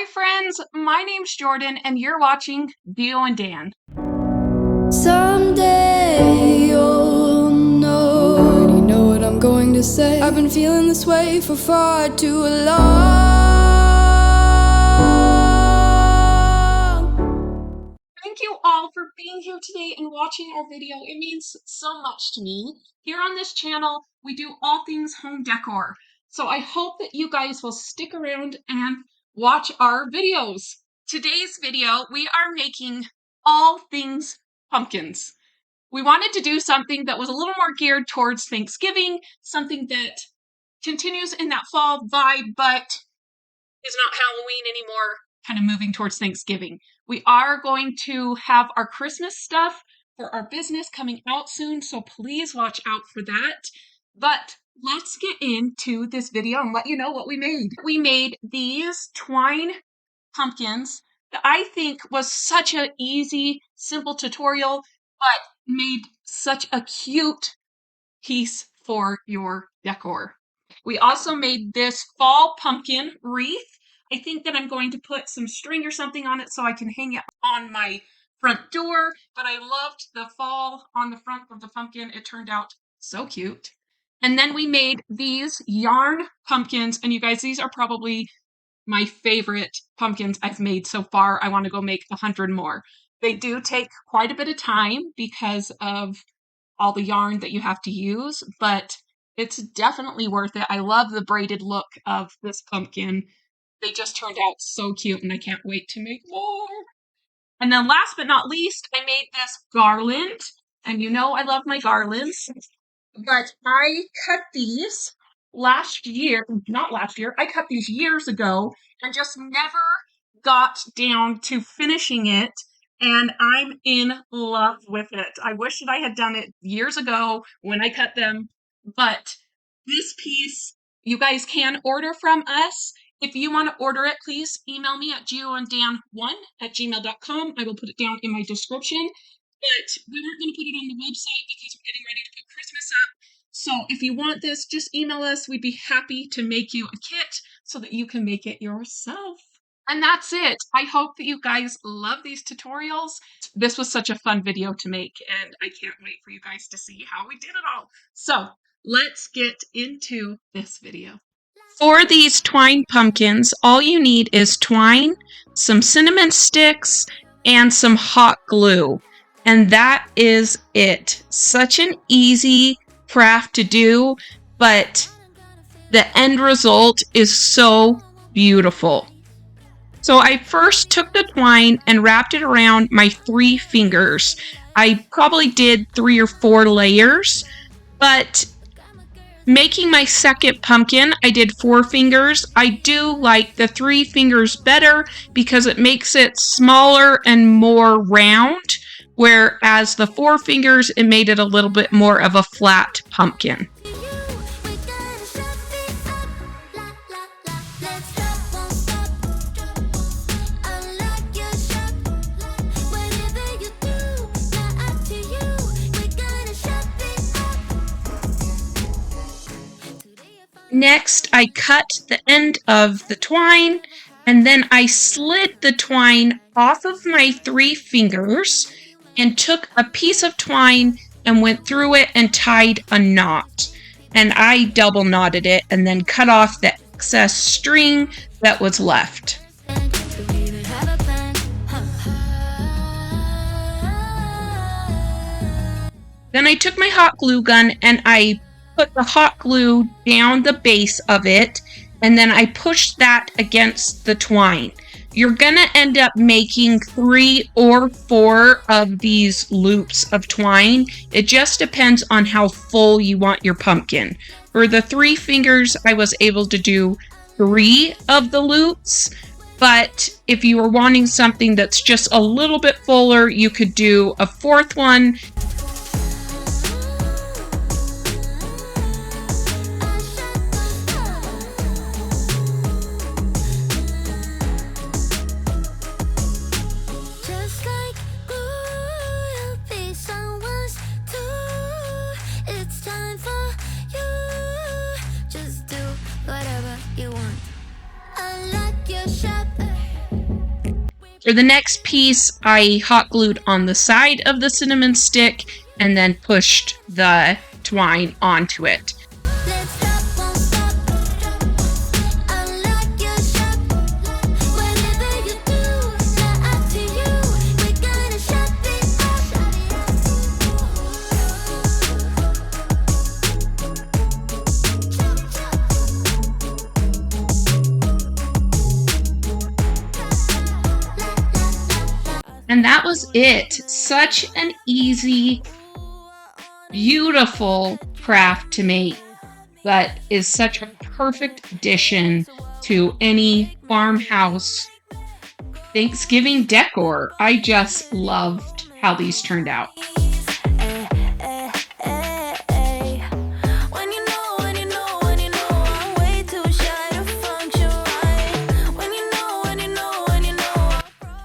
Hi friends, my name's Jordan and you're watching Dio and Dan. Someday you'll know. Already know what I'm going to say. I've been feeling this way for far too long. Thank you all for being here today and watching our video. It means so much to me. Here on this channel, we do all things home decor. So I hope that you guys will stick around and watch our videos. Today's video, we are making all things pumpkins. We wanted to do something that was a little more geared towards Thanksgiving, something that continues in that fall vibe, but is not Halloween anymore, kind of moving towards Thanksgiving. We are going to have our Christmas stuff for our business coming out soon, so please watch out for that. But let's get into this video and let you know what we made. We made these twine pumpkins that I think was such an easy, simple tutorial, but made such a cute piece for your decor. We also made this fall pumpkin wreath. I think that I'm going to put some string or something on it so I can hang it on my front door, but I loved the fall on the front of the pumpkin. It turned out so cute. And then we made these yarn pumpkins, and you guys, these are probably my favorite pumpkins I've made so far. I want to go make 100 more. They do take quite a bit of time because of all the yarn that you have to use, but it's definitely worth it. I love the braided look of this pumpkin. They just turned out so cute and I can't wait to make more. And then last but not least, I made this garland. And you know I love my garlands. But I cut these I cut these years ago and just never got down to finishing it. And I'm in love with it. I wish that I had done it years ago when I cut them. But this piece, you guys can order from us. If you want to order it, please email me at gioanddan1@gmail.com. I will put it down in my description. But we weren't going to put it on the website because we're getting ready to put Christmas up. So if you want this, just email us. We'd be happy to make you a kit so that you can make it yourself. And that's it. I hope that you guys love these tutorials. This was such a fun video to make, and I can't wait for you guys to see how we did it all. So let's get into this video. For these twine pumpkins, all you need is twine, some cinnamon sticks, and some hot glue. And that is it. Such an easy craft to do, but the end result is so beautiful. So I first took the twine and wrapped it around my 3 fingers. I probably did 3 or 4 layers, but making my second pumpkin, I did 4 fingers. I do like the 3 fingers better because it makes it smaller and more round, whereas the 4 fingers, it made it a little bit more of a flat pumpkin. Next, I cut the end of the twine, and then I slid the twine off of my 3 fingers and took a piece of twine and went through it and tied a knot. And I double knotted it and then cut off the excess string that was left. Then I took my hot glue gun and I put the hot glue down the base of it, and then I pushed that against the twine. You're gonna end up making 3 or 4 of these loops of twine. It just depends on how full you want your pumpkin. For the 3 fingers, I was able to do 3 of the loops, but if you were wanting something that's just a little bit fuller, you could do a 4th one. You want. I like your shop. For the next piece, I hot glued on the side of the cinnamon stick and then pushed the twine onto it. And that was it. Such an easy, beautiful craft to make, but is such a perfect addition to any farmhouse Thanksgiving decor. I just loved how these turned out.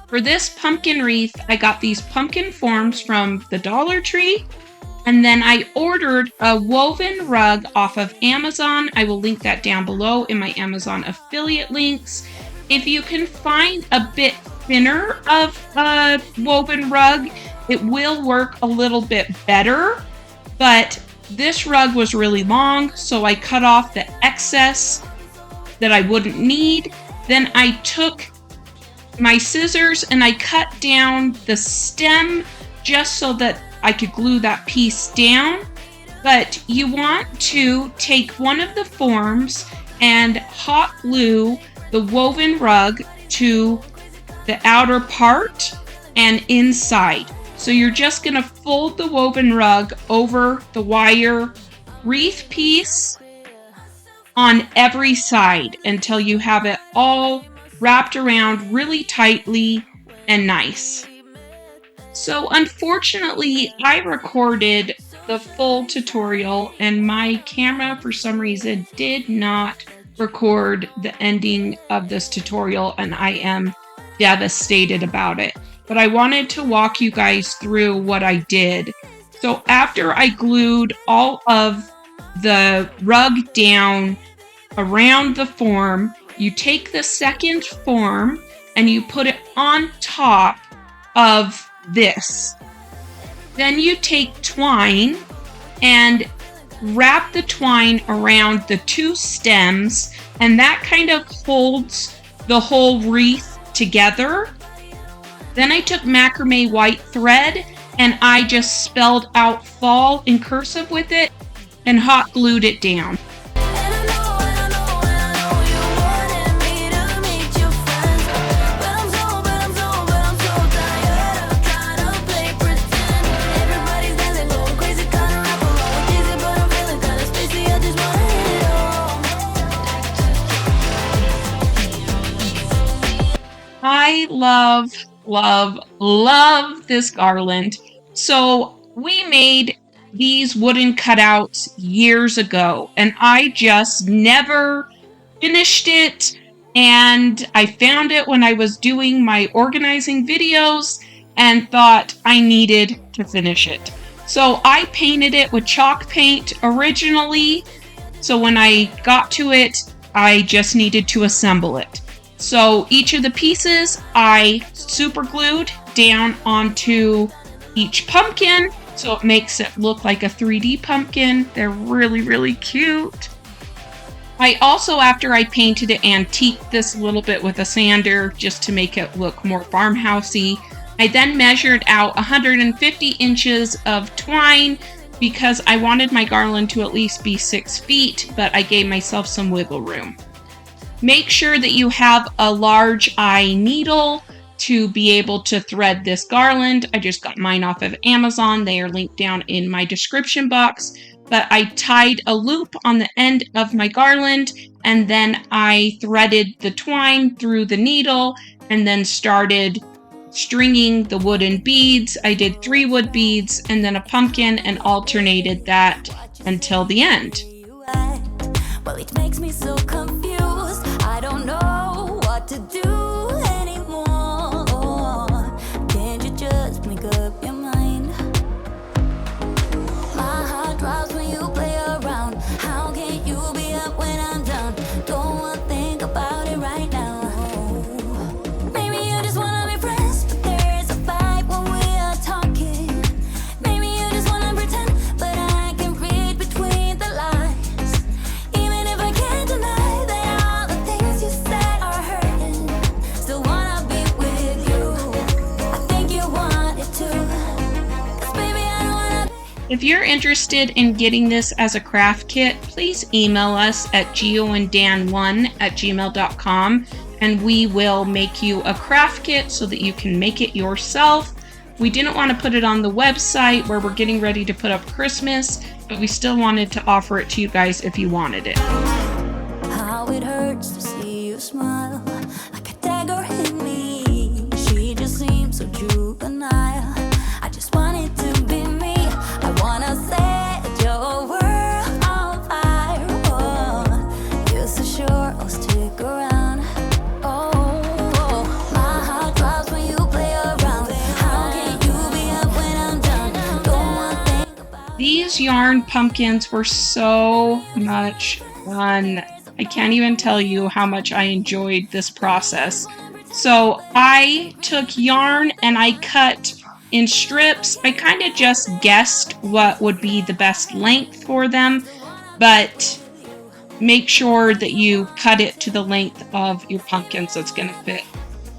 For this pumpkin wreath, I got these pumpkin forms from the Dollar Tree, and then I ordered a woven rug off of Amazon. I will link that down below in my Amazon affiliate links. If you can find a bit thinner of a woven rug, it will work a little bit better, but this rug was really long, so I cut off the excess that I wouldn't need. Then I took my scissors and I cut down the stem just so that I could glue that piece down. But you want to take one of the forms and hot glue the woven rug to the outer part and inside. So you're just going to fold the woven rug over the wire wreath piece on every side until you have it all wrapped around really tightly and nice. So unfortunately, I recorded the full tutorial and my camera for some reason did not record the ending of this tutorial, and I am devastated about it. But I wanted to walk you guys through what I did. So after I glued all of the rug down around the form, you take the second form and you put it on top of this. Then you take twine and wrap the twine around the two stems, and that kind of holds the whole wreath together. Then I took macrame white thread and I just spelled out fall in cursive with it and hot glued it down. I love this garland. So we made these wooden cutouts years ago and I just never finished it, and I found it when I was doing my organizing videos and thought I needed to finish it. So I painted it with chalk paint originally, so when I got to it I just needed to assemble it. So each of the pieces I super glued down onto each pumpkin, so it makes it look like a 3D pumpkin. They're really cute. I also, after I painted it, antiqued this a little bit with a sander just to make it look more farmhousey. I then measured out 150 inches of twine because I wanted my garland to at least be 6 feet, but I gave myself some wiggle room. Make sure that you have a large eye needle to be able to thread this garland. I just got mine off of Amazon. They are linked down in my description box. But I tied a loop on the end of my garland, and then I threaded the twine through the needle and then started stringing the wooden beads. I did 3 wood beads and then a pumpkin and alternated that until the end. Well, it makes me so confused. I don't know what to do anymore. Can't you just make up your mind? My heart drops when you play around. How can you be up when I'm down? Don't wanna think about it right now. Maybe you just wanna be friends. If you're interested in getting this as a craft kit, please email us at geoanddan1@gmail.com and we will make you a craft kit so that you can make it yourself. We didn't want to put it on the website where we're getting ready to put up Christmas, but we still wanted to offer it to you guys if you wanted it. How it hurts to see you smile like a dagger in me. She just seems so juvenile. I just want it to be me. I wanna set your world on fire. Oh, you're so sure I'll stick around. Oh, my heart drops when you play around. How can you be up when I'm done? Don't want to think about. These yarn pumpkins were so much fun. I can't even tell you how much I enjoyed this process. So I took yarn and I cut in strips. I kind of just guessed what would be the best length for them, but make sure that you cut it to the length of your pumpkin so it's going to fit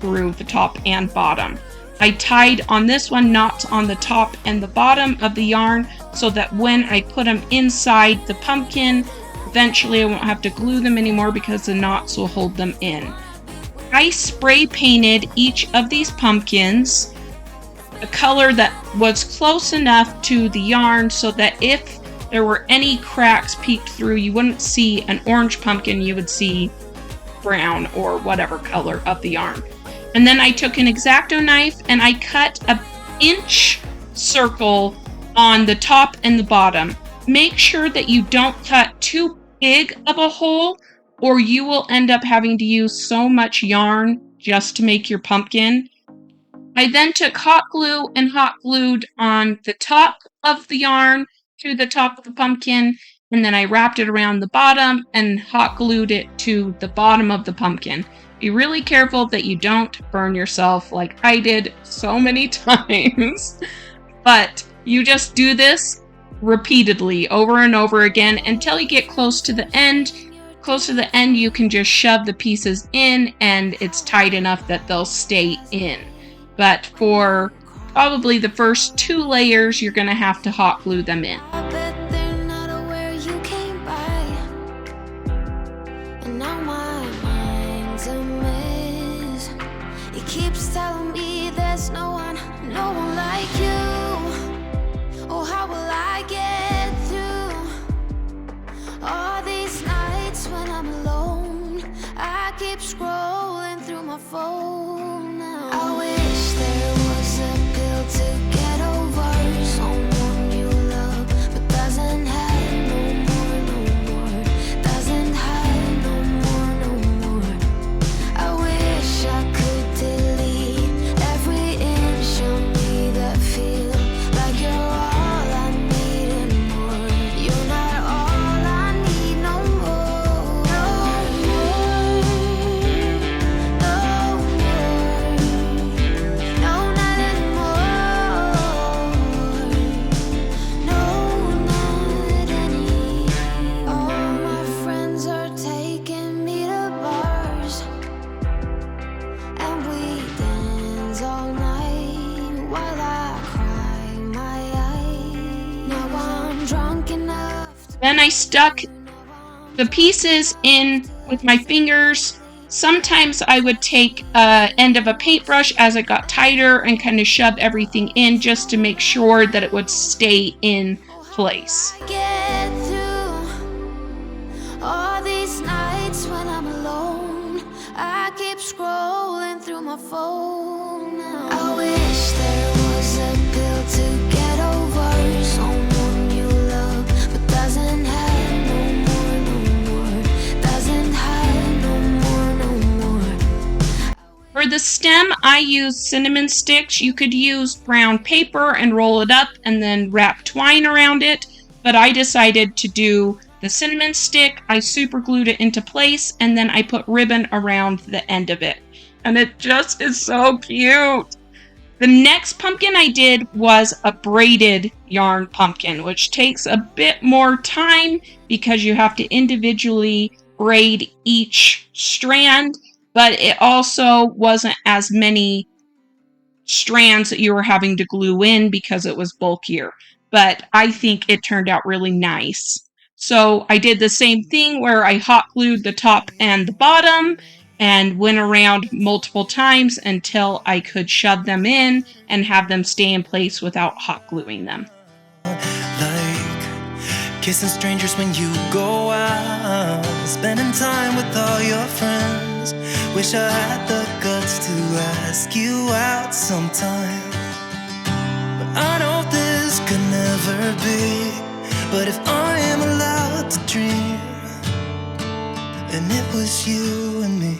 through the top and bottom. I tied on this one knots on the top and the bottom of the yarn so that when I put them inside the pumpkin, eventually I won't have to glue them anymore because the knots will hold them in. I spray painted each of these pumpkins a color that was close enough to the yarn so that if there were any cracks peeked through, you wouldn't see an orange pumpkin, you would see brown or whatever color of the yarn. And then I took an X-Acto knife and I cut an inch circle on the top and the bottom. Make sure that you don't cut too big of a hole or you will end up having to use so much yarn just to make your pumpkin. I then took hot glue and hot glued on the top of the yarn to the top of the pumpkin, and then I wrapped it around the bottom and hot glued it to the bottom of the pumpkin. Be really careful that you don't burn yourself like I did so many times. But you just do this repeatedly over and over again until you get close to the end. Close to the end, you can just shove the pieces in and it's tight enough that they'll stay in. But for probably the first 2 layers, you're going to have to hot glue them in. I bet they're not aware you came by, and now my mind's a mess. It keeps telling me there's no one like you. Oh, how will I get through all these nights when I'm alone? I keep scrolling through my phone now. I wish there was a pill to get over someone you love, but doesn't have no more, doesn't have no more. I wish I could delete every inch of me that feel like you're all I need and more. You're not all I need no more. No more, no more, no, not anymore. No, not any. All my friends are taking me to bars, and we dance all night while I cry my eyes. Now I'm drunk enough to Then I stuck the pieces in with my fingers. Sometimes I would take an end of a paintbrush as it got tighter and kind of shove everything in just to make sure that it would stay in place. get through all these nights when I'm alone. I keep scrolling through my phone now. I wish there was a pill to get over someone you love, but doesn't have no more, doesn't have no more. For the stem, I used cinnamon sticks. You could use brown paper and roll it up and then wrap twine around it, but I decided to do the cinnamon stick. I super glued it into place and then I put ribbon around the end of it. And it just is so cute. The next pumpkin I did was a braided yarn pumpkin, which takes a bit more time because you have to individually braid each strand, but it also wasn't as many strands that you were having to glue in because it was bulkier. but I think it turned out really nice. So I did the same thing where I hot glued the top and the bottom and went around multiple times until I could shove them in and have them stay in place without hot gluing them. Like kissing strangers when you go out, spending time with all your friends. Wish I had the guts to ask you out sometime, but I know this could never be. But if I am allowed to dream, and it was you and me,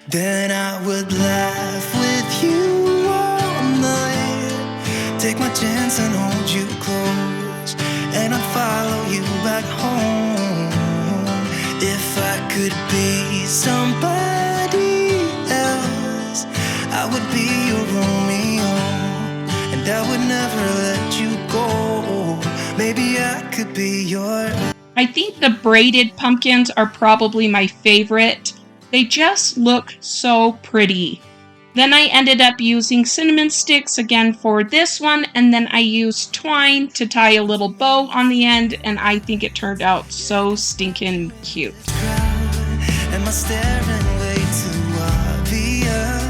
then I would laugh with you all night, take my chance and hold you close, and I'd follow you back home. If I could be somebody else, I would be your Romeo, and I would never let you go. Maybe I could be your... I think the braided pumpkins are probably my favorite. They just look so pretty. Then I ended up using cinnamon sticks again for this one, and then I used twine to tie a little bow on the end, and I think it turned out so stinking cute. Am I staring way too obvious?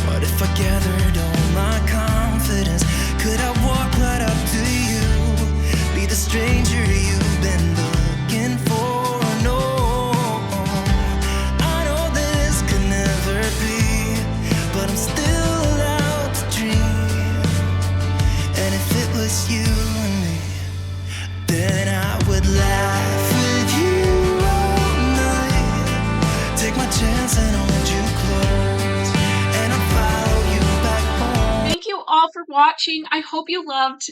What if I gathered all my confidence? Could I walk right up to you, be the stranger you've been looking for? You and me, then I would laugh with you all night, take my chance and hold you close, and I'll follow you back home. Thank you all for watching. I hope you loved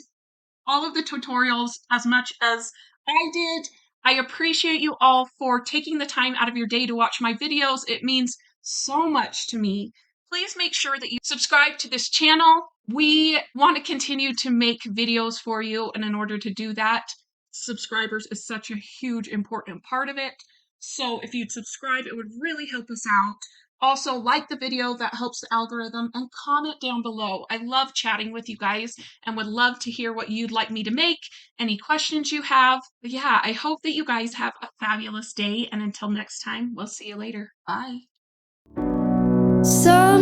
all of the tutorials as much as I did. I appreciate you all for taking the time out of your day to watch my videos. It means so much to me. Please make sure that you subscribe to this channel. We want to continue to make videos for you, and in order to do that, subscribers is such a huge, important part of it. So if you'd subscribe, it would really help us out. Also, like the video, that helps the algorithm, and comment down below. I love chatting with you guys and would love to hear what you'd like me to make, any questions you have. But yeah, I hope that you guys have a fabulous day, and until next time, we'll see you later. Bye. So